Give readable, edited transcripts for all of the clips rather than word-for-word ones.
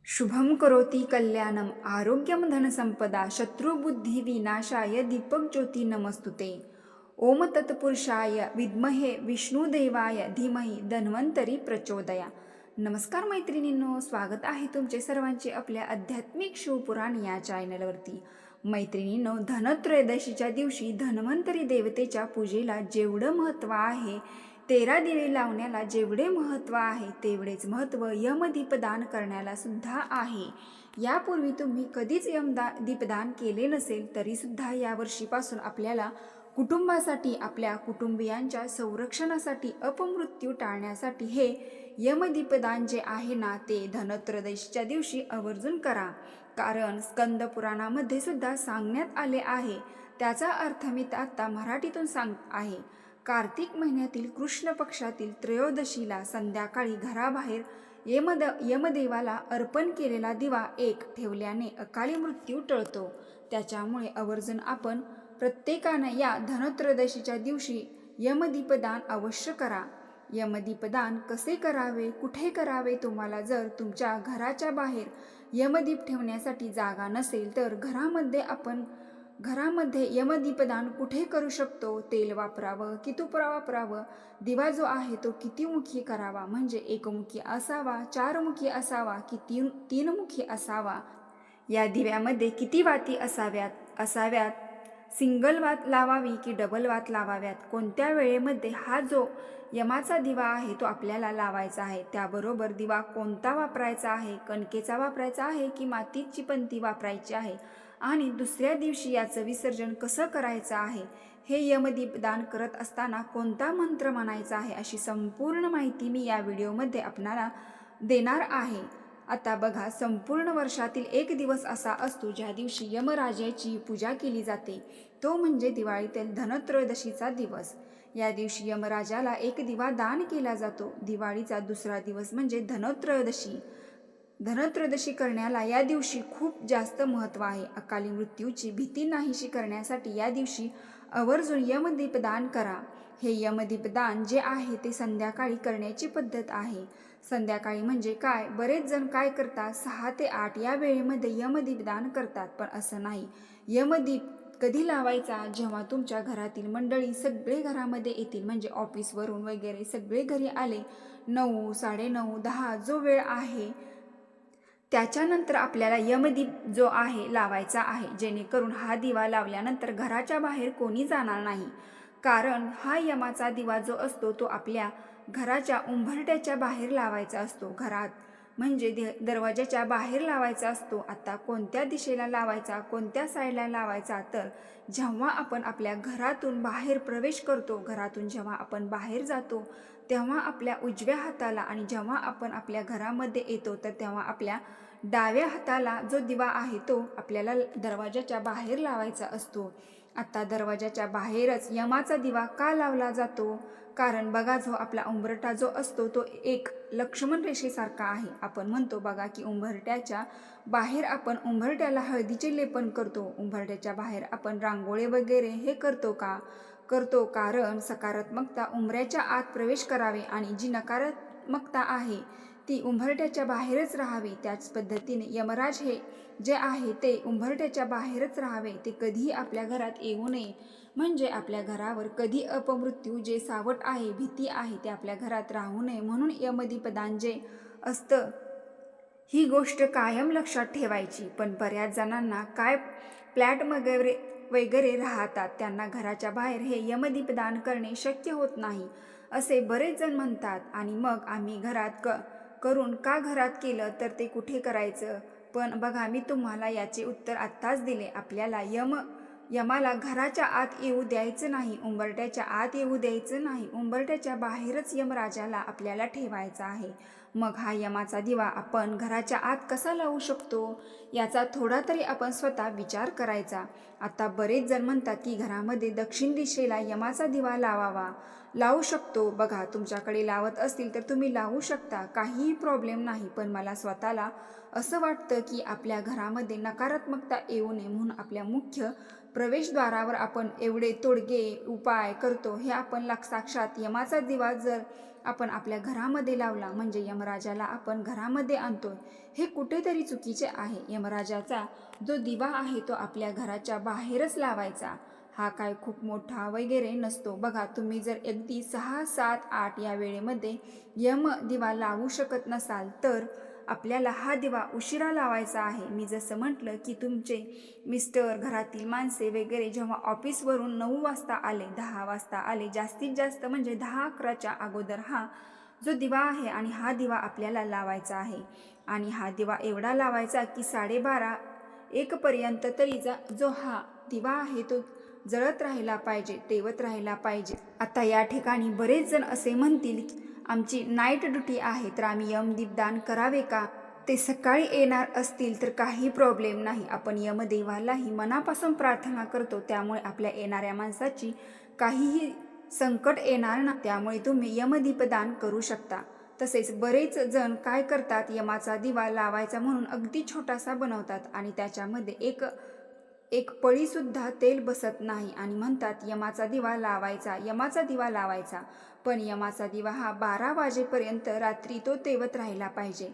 शुभं करोति कल्याणम आरोग्यम धनसंपदा शत्रुबुद्धी विनाशाय दीपक ज्योती नमस्तुते. ओम तत्पुरुषाय विद्महे विष्णुदेवाय धीमहि धन्वंतरी प्रचोदया. नमस्कार मैत्रिणींनो, स्वागत आहे तुमचे सर्वांचे आपल्या आध्यात्मिक शिवपुराण या चॅनलवरती. मैत्रिणींनो, धनत्रयोदशीच्या दिवशी धन्वंतरी देवतेच्या पूजेला जेवढं महत्त्व आहे, 13 दिवे लावण्याला जेवढे महत्त्व आहे तेवढेच महत्त्व यमदीपदान करण्याला सुद्धा आहे. यापूर्वी तुम्ही कधीच दीपदान केले नसेल तरीसुद्धा या वर्षीपासून आपल्याला कुटुंबासाठी, आपल्या कुटुंबियांच्या संरक्षणासाठी, अपमृत्यू टाळण्यासाठी हे यमदीपदान जे आहे ना, ते धनत्रयोदशीच्या दिवशी आवर्जून करा. कारण स्कंद पुराणामध्ये सुद्धा सांगण्यात आले आहे. त्याचा अर्थ मी आता मराठीतून सांगत आहे. कार्तिक महिन्यातील कृष्ण पक्षातील त्रयोदशीला संध्याकाळी घराबाहेर यमदेवाला अर्पण केलेला दिवा एक ठेवल्याने अकाली मृत्यू टळतो. त्याच्यामुळे आवर्जून आपण प्रत्येकानं या धनत्रयोदशीच्या दिवशी यमदीपदान अवश्य करा. यमदीपदान कसे करावे, कुठे करावे? तुम्हाला जर तुमच्या घराच्या बाहेर यमदीप ठेवण्यासाठी जागा नसेल तर घरामध्ये यमदीपदान कुठे करू शकतो? तेल वापरावं की तूप वापरावं? दिवा जो आहे तो किती मुखी करावा? म्हणजे एकमुखी असावा, चारमुखी असावा की तीनमुखी असावा? या दिव्यामध्ये किती वाती असाव्यात? सिंगल वात लावावी की डबल वात लावाव्यात? कोणत्या वेळेमध्ये हा जो यमाचा दिवा आहे तो आपल्याला लावायचा आहे? त्याबरोबर दिवा कोणता वापरायचा आहे? कणकेचा वापरायचा आहे की मातीची पंती वापरायची आहे? आणि दुसऱ्या दिवशी याचं विसर्जन कसं करायचं आहे? हे यमदीपदान करत असताना कोणता मंत्र म्हणायचा आहे? अशी संपूर्ण माहिती मी या व्हिडिओमध्ये आपणाला देणार आहे. आता बघा, संपूर्ण वर्षातील एक दिवस असा असतो ज्या दिवशी यमराजाची पूजा केली जाते. तो म्हणजे दिवाळीतील धनत्रयोदशीचा दिवस. या दिवशी यमराजाला एक दिवा दान केला जातो. दिवाळीचा दुसरा दिवस म्हणजे धनत्रयोदशी. धनत्रयोदशी करण्याला या दिवशी खूप जास्त महत्त्व आहे. अकाली मृत्यूची भीती नाहीशी करण्यासाठी या दिवशी आवर्जून यमदीपदान करा. हे यमदीपदान जे आहे ते संध्याकाळी करण्याची पद्धत आहे. संध्याकाळी म्हणजे काय? बरेच जण काय करतात, 6 ते 8 या वेळेमध्ये यमदीपदान करतात. पण असं नाही. यमदीप कधी लावायचा? जेव्हा तुमच्या घरातील मंडळी सगळे घरामध्ये येतील, म्हणजे ऑफिसवरून वगैरे सगळे घरी आले, 9, 9:30, 10 जो वेळ आहे त्याच्यानंतर आपल्याला यमदीप जो आहे लावायचा आहे. जेणेकरून हा दिवा लावल्यानंतर घराच्या बाहेर कोणी जाणार नाही. कारण हा यमाचा दिवा जो असतो तो आपल्या घराच्या उंबरठ्याच्या बाहेर लावायचा असतो. घरात म्हणजे दरवाजाच्या बाहेर लावायचा असतो. आता कोणत्या दिशेला लावायचा, कोणत्या साईडला लावायचा? तर जेव्हा आपण आपल्या घरातून बाहेर प्रवेश करतो, घरातून जेव्हा आपण बाहेर जातो तेव्हा आपल्या उजव्या हाताला, आणि जेव्हा आपण आपल्या घरामध्ये येतो तर तेव्हा आपल्या डाव्या हाताला जो दिवा आहे तो आपल्याला दरवाजाच्या बाहेर लावायचा असतो. आता दरवाजाच्या बाहेरच यमाचा दिवा का लावला जातो? कारण बघा, जो आपला उंबरठा जो असतो तो एक लक्ष्मण रेषेसारखा आहे. आपण म्हणतो बघा की उंबरठ्याच्या बाहेर आपण उंबरठ्याला हळदीचे लेपन करतो. उंबरठ्याच्या बाहेर आपण रांगोळी वगैरे हे करतो का? करतो. कारण सकारात्मकता उंबऱ्याच्या आत प्रवेश करावे आणि जी नकारात्मकता आहे ती उंबरठ्याच्या बाहेरच राहावी. त्याच पद्धतीने यमराज हे जे आहे ते उंबरठ्याच्या बाहेरच राहावे. ते कधीही आपल्या घरात येऊ नये. म्हणजे आपल्या घरावर कधी अपमृत्यू जे सावट आहे, भीती आहे, ते आपल्या घरात राहू नये. म्हणून यमदीपदान जे असतं ही गोष्ट कायम लक्षात ठेवायची. पण बऱ्याच जणांना काय, फ्लॅट वगैरे राहतात, त्यांना घराच्या बाहेर हे यमदीपदान करणे शक्य होत नाही असे बरेच जण म्हणतात. आणि मग आम्ही घरात करून का घरात केलं तर ते कुठे करायचं? पण बघा, मी तुम्हाला याचे उत्तर आत्ताच दिले. आपल्याला यमाला घराच्या आत येऊ द्यायचं नाही, उंबरठ्याच्या आत येऊ द्यायचं नाही. उंबरठ्याच्या बाहेरच यमराजाला आपल्याला ठेवायचा आहे. मग हा यमाचा दिवा आपण घराच्या आत कसा लावू शकतो याचा थोडा तरी आपण स्वतः विचार करायचा. आता बरेच जण म्हणतात की घरामध्ये दक्षिण दिशेला यमाचा दिवा लावू शकतो. बघा, तुमच्याकडे लावत असतील तर तुम्ही लावू शकता, काहीही प्रॉब्लेम नाही. पण मला स्वतःला असं वाटतं की आपल्या घरामध्ये नकारात्मकता येऊ नये म्हणून आपल्या मुख्य प्रवेशद्वारावर आपण एवढे तोडगे उपाय करतो, हे आपण साक्षात यमाचा दिवा जर आपण आपल्या घरामध्ये लावला म्हणजे यमराजाला आपण घरामध्ये आणतोय, हे कुठेतरी चुकीचे आहे. यमराजाचा जो दिवा आहे तो आपल्या घराच्या बाहेरच लावायचा. हा काय खूप मोठा वगैरे नसतो. बघा, तुम्ही जर अगदी 6, 7, 8 या वेळेमध्ये यम दिवा लावू शकत नसाल तर आपल्याला हा दिवा उशिरा लावायचा आहे. मी जसं म्हटलं की तुमचे मिस्टर, घरातील माणसे वगैरे जेव्हा ऑफिसवरून 9 वाजता आले, 10 वाजता आले, जास्तीत जास्त म्हणजे 10-11च्या अगोदर हा जो दिवा आहे आणि हा दिवा आपल्याला लावायचा आहे. आणि हा दिवा एवढा लावायचा की 12:30-1 पर्यंत तरी जो हा दिवा आहे तो जळत राहिला पाहिजे, तेवत राहिला पाहिजे. आता या ठिकाणी बरेच जण असे म्हणतील, आमची नाईट ड्युटी आहे तर आम्ही यमदीपदान करावे का? ते सकाळी येणार असतील तर काही प्रॉब्लेम नाही. आपण यमदेवालाही मनापासून प्रार्थना करतो, त्यामुळे आपल्या येणाऱ्या माणसाची काहीही संकट येणार ना. त्यामुळे तुम्ही यमदीपदान करू शकता. तसेच बरेच जण काय करतात, यमाचा दिवा लावायचा म्हणून अगदी छोटासा बनवतात आणि त्याच्यामध्ये एक पळीसुद्धा तेल बसत नाही आणि म्हणतात यमाचा दिवा लावायचा, यमाचा दिवा लावायचा. पण यमाचा दिवा हा 12 वाजेपर्यंत रात्री तो तेवत राहिला पाहिजे.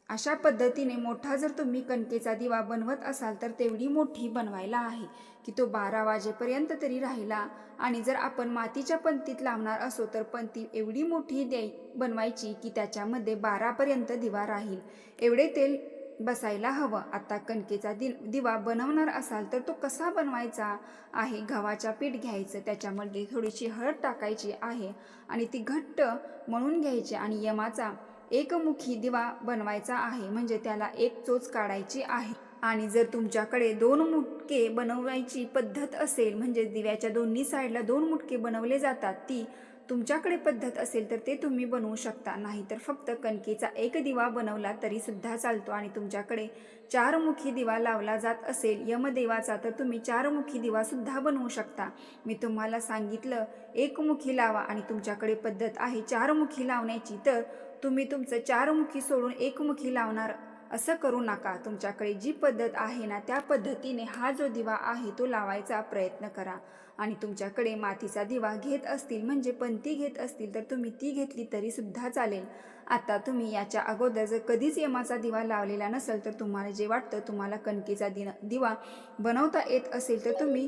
अशा पद्धतीने मोठा जर तुम्ही कणकेचा दिवा बनवत असाल तर तेवढी मोठी बनवायला आहे की तो 12 वाजेपर्यंत तरी राहिला. आणि जर आपण मातीच्या पंतीत लावणार असो तर पंती एवढी मोठी बनवायची की त्याच्यामध्ये 12पर्यंत दिवा राहील, एवढे तेल बसायला हवं. आता कणकेचा दिवा बनवणार असाल तर तो कसा बनवायचा आहे, गव्हाच्या पीठ घ्यायचं, त्याच्यामध्ये थोडीशी हळद टाकायची आहे आणि ती घट्ट मळून घ्यायची आणि यमाचा एकमुखी दिवा बनवायचा आहे, म्हणजे त्याला एक चोच काढायची आहे. आणि जर तुमच्याकडे 2 मुटके बनवायची पद्धत असेल, म्हणजे दिव्याच्या दोन्ही साईडला 2 मुटके बनवले जातात, ती तुमच्याकडे पद्धत असेल तर ते तुम्ही बनवू शकता. नाहीतर फक्त कणकेचा एक दिवा बनवला तरी सुद्धा चालतो. आणि तुमच्याकडे 4 मुखी दिवा लावला जात असेल यमदेवाचा तर तुम्ही 4 मुखी दिवा सुद्धा बनवू शकता. मी तुम्हाला सांगितलं एकमुखी लावा आणि तुमच्याकडे पद्धत आहे 4 मुखी लावण्याची, तर तुम्ही तुमचं 4 मुखी सोडून एकमुखी लावणार असं करू नका. तुमच्याकडे जी पद्धत आहे ना त्या पद्धतीने हा जो दिवा आहे तो लावायचा प्रयत्न करा. आणि तुमच्याकडे मातीचा दिवा घेत असतील म्हणजे पंती घेत असतील तर तुम्ही ती घेतली तरी सुद्धा चालेल. आता तुम्ही याच्या अगोदर जर कधीच यमाचा दिवा लावलेला नसेल तर तुम्हाला जे वाटतं तुम्हाला कणकेचा दिवा बनवता येत असेल तर तुम्ही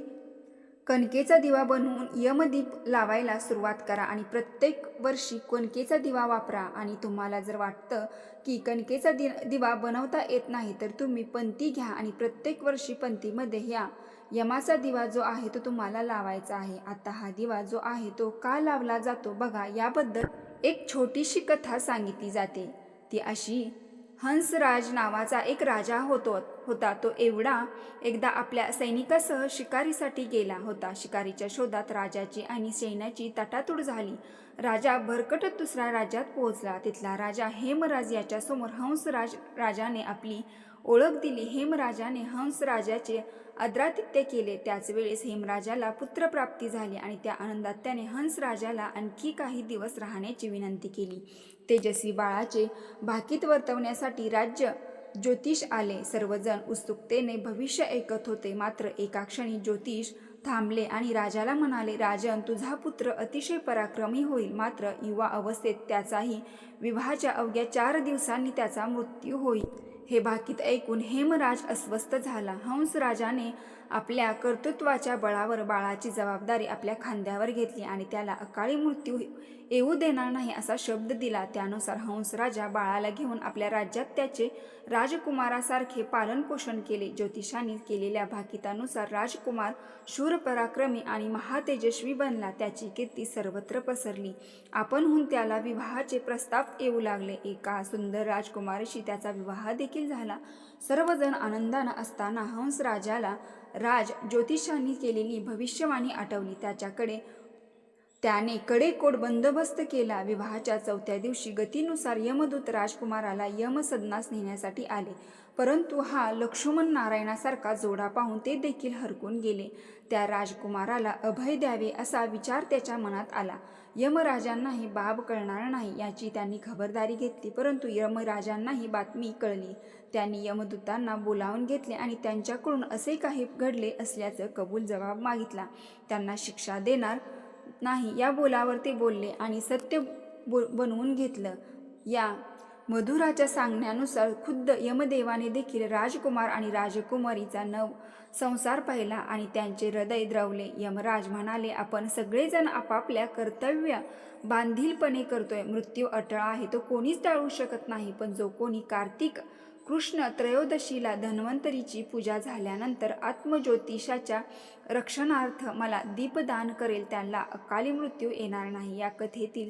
कणकेचा दिवा बनवून यमदीप लावायला सुरुवात करा आणि प्रत्येक वर्षी कणकेचा दिवा वापरा. आणि तुम्हाला जर वाटतं की कणकेचा दिवा बनवता येत नाही तर तुम्ही पंती घ्या आणि प्रत्येक वर्षी पंतीमध्ये ह्या यमाचा दिवा जो आहे तो तुम्हाला लावायचा आहे. आता हा दिवा जो आहे तो का लावला जातो बघा, याबद्दल एक छोटीशी कथा सांगितली जाते. ती अशी, हंसराज नावाचा एक राजा होता. तो एकदा आपल्या सैनिकासह शिकारीसाठी गेला होता. शिकारीच्या शोधात राजाची आणि सैन्याची तटातूट झाली. राजा भरकटत दुसऱ्या राज्यात पोहोचला. तिथला राजा हेमराज याच्यासमोर हंसराज राजाने आपली ओळख दिली. हेमराजाने हंसराजाचे आदरातिथ्य केले. त्याच वेळेस हेमराजाला पुत्रप्राप्ती झाली आणि त्या आनंदात त्याने हंसराजाला आणखी काही दिवस राहण्याची विनंती केली. तेजस्वी बाळाचे भाकीत वर्तवण्यासाठी राज्य ज्योतिष आले. सर्वजण उत्सुकतेने भविष्य ऐकत होते. मात्र एका क्षणी ज्योतिष थांबले आणि राजाला म्हणाले, राजन, तुझा पुत्र अतिशय पराक्रमी होईल, मात्र युवा अवस्थेत त्याचाही विवाहाच्या अवघ्या 4 दिवसांनी त्याचा मृत्यू होईल. हे भाकीत ऐकून हेमराज अस्वस्थ झाला. हंसराजाने आपल्या कर्तृत्वाच्या बळावर बाळाची जबाबदारी आपल्या खांद्यावर घेतली आणि त्याला अकाळी मृत्यू येऊ देणार नाही असा शब्द दिला. त्यानुसार हंसराजा बाळाला घेऊन आपल्या राज्यात त्याचे राजकुमारासारखे पालनपोषण केले. ज्योतिषांनी केलेल्या भाकितानुसार राजकुमार शूर, पराक्रमी आणि महातेजस्वी बनला. त्याची कीर्ती सर्वत्र पसरली. आपणहून त्याला विवाहाचे प्रस्ताव येऊ लागले. एका सुंदर राजकुमारीशी त्याचा विवाह देखील झाला. सर्वजण आनंदानं असताना हंसराजाला ज्योतिषांनी केलेली भविष्यवाणी आठवली. त्याच्याकडे त्याने कडेकोट बंदोबस्त केला. विवाहाच्या 4थ्या दिवशी गतीनुसार यमदूत राजकुमाराला यमसदनास नेण्यासाठी आले, परंतु हा लक्ष्मण नारायणासारखा जोडा पाहून ते देखील हरकून गेले. त्या राजकुमाराला अभय द्यावे असा विचार त्याच्या मनात आला. यमराजांनाही बाब कळणार नाही याची त्यांनी खबरदारी घेतली, परंतु यमराजांनाही बातमी कळली. त्यांनी यमदूतांना बोलावून घेतले आणि त्यांच्याकडून असे काही घडले असल्याचं कबूल जबाब मागितला. त्यांना शिक्षा देणार नाही या बोलावर ते बोलले आणि सत्य बनवून घेतलं. या मधुराच्या सांगण्यानुसार खुद्द यमदेवाने देखील राजकुमार आणि राजकुमारीचा संसार पाहिला आणि त्यांचे हृदय द्रवले. यमराज म्हणाले, आपण सगळेजण आपापल्या कर्तव्य बांधीलपणे करतोय. मृत्यू अटळ आहे, तो कोणीच टाळू शकत नाही. पण जो कोणी कार्तिक कृष्ण त्रयोदशीला धन्वंतरीची पूजा झाल्यानंतर आत्मज्योतिषाच्या रक्षणार्थ मला दीपदान करेल, त्याला अकाली मृत्यू येणार नाही. या कथेतील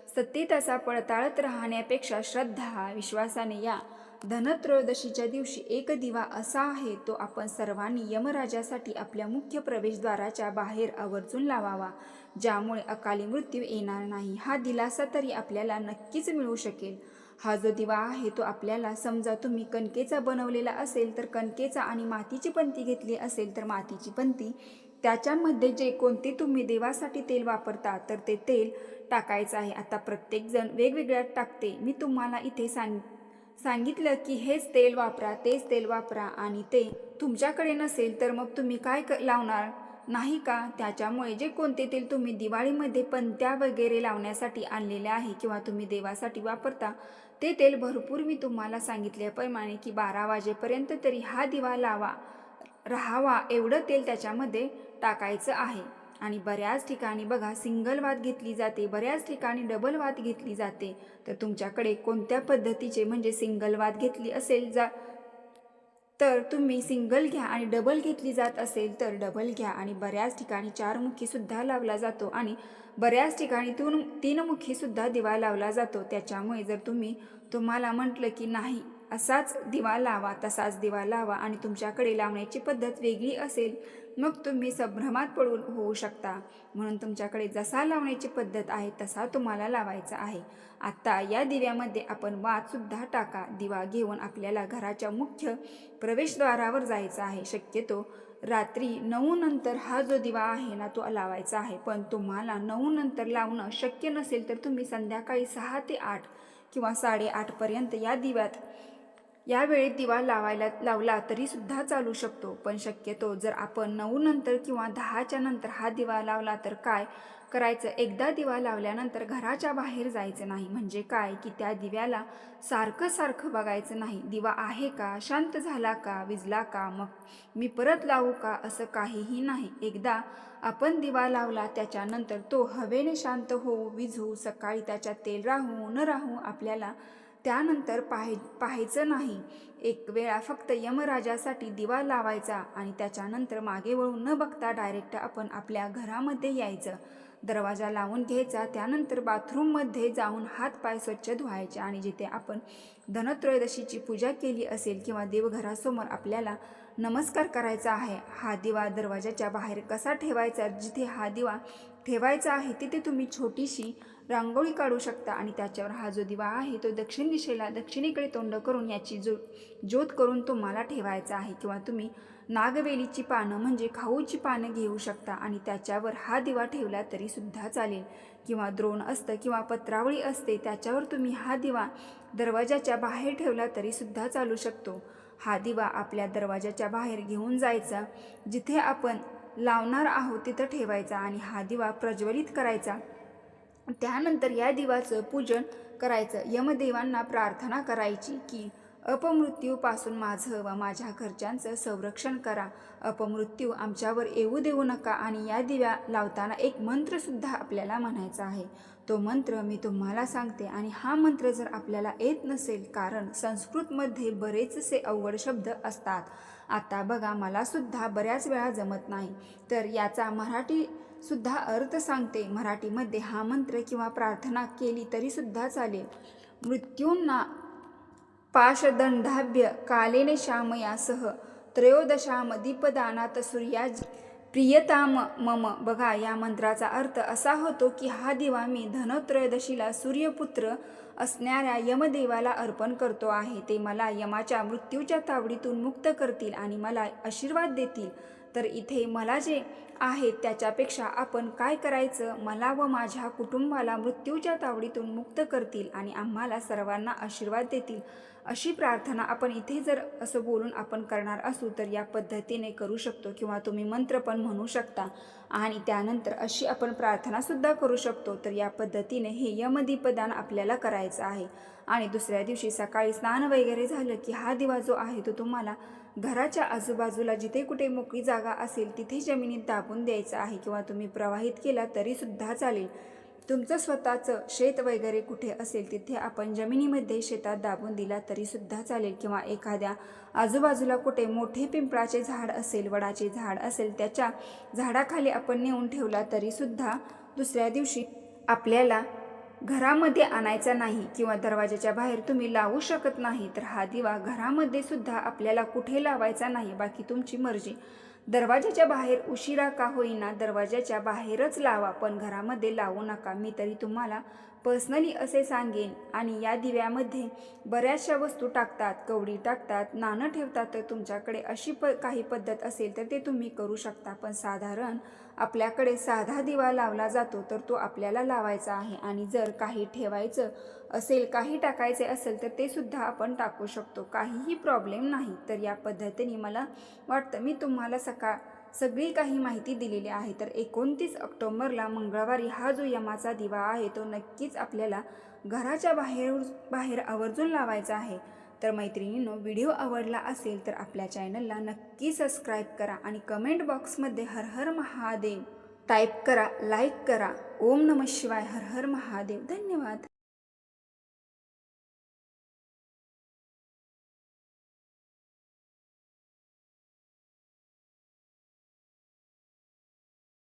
सत्यतेचा पडताळत राहण्यापेक्षा श्रद्धा विश्वासाने या धनत्रयोदशीच्या दिवशी एक दिवा असा आहे, तो आपण सर्वांनी यमराजासाठी आपल्या मुख्य प्रवेशद्वाराच्या बाहेर आवर्जून लावावा, ज्यामुळे अकाली मृत्यू येणार नाही. हा दिलासा तरी आपल्याला नक्कीच मिळू शकेल. हा जो दिवा आहे तो आपल्याला, समजा तुम्ही कणकेचा बनवलेला असेल तर कणकेचा आणि मातीची पंती घेतली असेल तर मातीची पंती, त्याच्यामध्ये जे कोणते तुम्ही देवासाठी तेल वापरता तर ते तेल टाकायचं आहे. आता प्रत्येकजण वेगवेगळ्या टाकते. मी तुम्हाला इथे सांगितलं की हेच तेल वापरा, तेच तेल वापरा आणि ते तुमच्याकडे नसेल तर मग तुम्ही काय लावणार नाही का? त्याच्यामुळे जे कोणते तेल तुम्ही दिवाळीमध्ये पंत्या वगैरे लावण्यासाठी आणलेले आहे किंवा तुम्ही देवासाठी वापरता ते तेल भरपूर मी तुम्हाला सांगितल्याप्रमाणे की 12 वाजेपर्यंत तरी हा दिवा राहावा एवढं तेल त्याच्यामध्ये टाकायचं आहे. आणि बऱ्याच ठिकाणी बघा सिंगल वात घेतली जाते, बऱ्याच ठिकाणी डबल वात घेतली जाते. तर तुमच्याकडे कोणत्या पद्धतीचे म्हणजे सिंगल वात घेतली असेल तर तुम्ही सिंगल घ्या आणि डबल घेतली जात असेल तर डबल घ्या. आणि बऱ्याच ठिकाणी 4 मुखी सुद्धा लावला जातो आणि बऱ्याच ठिकाणी 3 मुखी सुद्धा दिवा लावला जातो. त्याच्यामुळे जर तुम्हाला म्हटलं की नाही असाच दिवा लावा, तसाच दिवा लावा आणि तुमच्याकडे लावण्याची पद्धत वेगळी असेल, मग तुम्ही संभ्रमात पडून होऊ शकता. म्हणून तुमच्याकडे जसा लावण्याची पद्धत आहे तसा तुम्हाला लावायचा आहे. आता या दिव्यामध्ये आपण वातसुद्धा टाका. दिवा घेऊन आपल्याला घराच्या मुख्य प्रवेशद्वारावर जायचं आहे. शक्यतो रात्री 9 नंतर हा जो दिवा आहे ना तो लावायचा आहे. पण तुम्हाला 9 नंतर लावणं शक्य नसेल तर तुम्ही संध्याकाळी 6 ते 8 किंवा 8:30 पर्यंत या वेळेत दिवा लावला तरी सुद्धा चालू शकतो. पण शक्यतो जर आपण 9 नंतर किंवा 10च्या नंतर हा दिवा लावला तर काय करायचं, एकदा दिवा लावल्यानंतर घराच्या बाहेर जायचं नाही. म्हणजे काय की त्या दिव्याला सारखं बघायचं नाही. दिवा आहे का, शांत झाला का, विजला का, मग मी परत लावू का, असं काहीही नाही. एकदा आपण दिवा लावला त्याच्यानंतर तो हवेने शांत होऊ, विझू, सकाळी त्याच्यात तेल राहू न राहू आपल्याला त्यानंतर पाहायचं नाही. एक वेळा फक्त यमराजासाठी दिवा लावायचा आणि त्याच्यानंतर मागे वळून न बघता डायरेक्ट आपण आपल्या घरामध्ये यायचं. दरवाजा लावून घ्यायचा. त्यानंतर बाथरूममध्ये जाऊन हात पाय स्वच्छ धुवायचे आणि जिथे आपण धनत्रयोदशीची पूजा केली असेल किंवा देवघरासमोर आपल्याला नमस्कार करायचा आहे, हा दिवा दरवाजाच्या बाहेर कसा ठेवायचा, जिथे हा दिवा ठेवायचा आहे तिथे तुम्ही छोटीशी रांगोळी काढू शकता आणि त्याच्यावर हा जो दिवा आहे तो दक्षिण दिशेला दक्षिणेकडे तोंड करून याची ज्योत करून तुम्हाला ठेवायचा आहे. किंवा तुम्ही नागवेलीची पानं म्हणजे खाऊची पानं घेऊ शकता आणि त्याच्यावर हा दिवा ठेवला तरी सुद्धा चालेल. किंवा द्रोण असतं किंवा पत्रावळी असते त्याच्यावर तुम्ही हा दिवा दरवाजाच्या बाहेर ठेवला तरी सुद्धा चालू शकतो. हा दिवा आपल्या दरवाजाच्या बाहेर घेऊन जायचा, जिथे आपण लावणार आहोत तिथं ठेवायचा आणि हा दिवा प्रज्वलित करायचा. त्यानंतर या दिवाचं पूजन करायचं. यमदेवांना प्रार्थना करायची की अपमृत्यूपासून माझं व माझ्या घरच्यांचं संरक्षण करा, अपमृत्यू आमच्यावर येऊ देऊ नका. आणि या दिव्या लावताना एक मंत्रसुद्धा आपल्याला म्हणायचा आहे. तो मंत्र मी तुम्हाला सांगते आणि हा मंत्र जर आपल्याला येत नसेल, कारण संस्कृतमध्ये बरेचसे अवघड शब्द असतात. आता बघा मला सुद्धा बऱ्याच वेळा जमत नाही, तर याचा मराठी सुद्धा अर्थ सांगते. मराठीमध्ये हा मंत्र किंवा प्रार्थना केली तरी सुद्धा चालेल. मृत्यूंना पाशदंडाभ्य कालेने श्यामया सह त्रयोदशाम दीपदानात सूर्याज प्रियताम मम. बघा, या मंत्राचा अर्थ असा होतो की हा दिवा मी धनत्रयोदशीला सूर्यपुत्र असणाऱ्या यमदेवाला अर्पण करतो आहे. ते मला यमाच्या मृत्यूच्या तावडीतून मुक्त करतील आणि मला आशीर्वाद देतील. तर इथे मला जे आहे त्याच्यापेक्षा आपण काय करायचं, मला व माझ्या कुटुंबाला मृत्यूच्या तावडीतून मुक्त करतील आणि आम्हाला सर्वांना आशीर्वाद देतील, अशी प्रार्थना आपण इथे जर असं बोलून आपण करणार असू तर या पद्धतीने करू शकतो. किंवा तुम्ही मंत्र पण म्हणू शकता आणि त्यानंतर अशी आपण प्रार्थनासुद्धा करू शकतो. तर या पद्धतीने हे यमदीपदान आपल्याला करायचं आहे. आणि दुसऱ्या दिवशी सकाळी स्नान वगैरे झालं की हा दिवा जो आहे तो तुम्हाला घराच्या आजूबाजूला जिथे कुठे मोकळी जागा असेल तिथे जमिनीत दाबून द्यायचा आहे. किंवा तुम्ही प्रवाहित केला तरीसुद्धा चालेल. तुमचं स्वतःचं शेत वगैरे कुठे असेल तिथे आपण जमिनीमध्ये शेतात दाबून दिला तरीसुद्धा चालेल. किंवा एखाद्या आजूबाजूला कुठे मोठे पिंपळाचे झाड असेल, वडाचे झाड असेल, त्याच्या झाडाखाली आपण नेऊन ठेवला तरीसुद्धा दुसऱ्या दिवशी आपल्याला घरामध्ये आणायचा नाही. किंवा दरवाजाच्या बाहेर तुम्ही लावू शकत नाही तर हा दिवा घरामध्ये सुद्धा आपल्याला कुठे लावायचा नाही, बाकी तुमची मर्जी. दरवाजाच्या बाहेर उशिरा का होईना दरवाजाच्या बाहेरच लावा, पण घरामध्ये लावू नका. मी तरी तुम्हाला पर्सनली असे सांगेन. आणि या दिव्यामध्ये बऱ्याचशा वस्तू टाकतात, कवडी टाकतात, नाणं ठेवतात. तर तुमच्याकडे अशी काही पद्धत असेल तर ते तुम्ही करू शकता. पण साधारण आपल्याकडे साधा दिवा लावला जातो तर तो आपल्याला लावायचा आहे. आणि जर काही ठेवायचं असेल, काही टाकायचे असेल तर ते सुद्धा आपण टाकू शकतो, काहीही प्रॉब्लेम नाही. तर या पद्धतीने मला वाटतं मी तुम्हाला सगळी काही माहिती दिलेली आहे. तर 29 ऑक्टोबरला मंगळवारी हा जो यमाचा दिवा आहे तो नक्कीच आपल्याला घराच्या बाहेर आवर्जून लावायचा आहे. तर मैत्रिणींनो, व्हिडिओ आवडला असेल तर आपल्या चॅनलला नक्की सबस्क्राईब करा आणि कमेंट बॉक्समध्ये हर हर महादेव टाईप करा, लाईक करा. ओम नमः शिवाय. हर हर महादेव. धन्यवाद.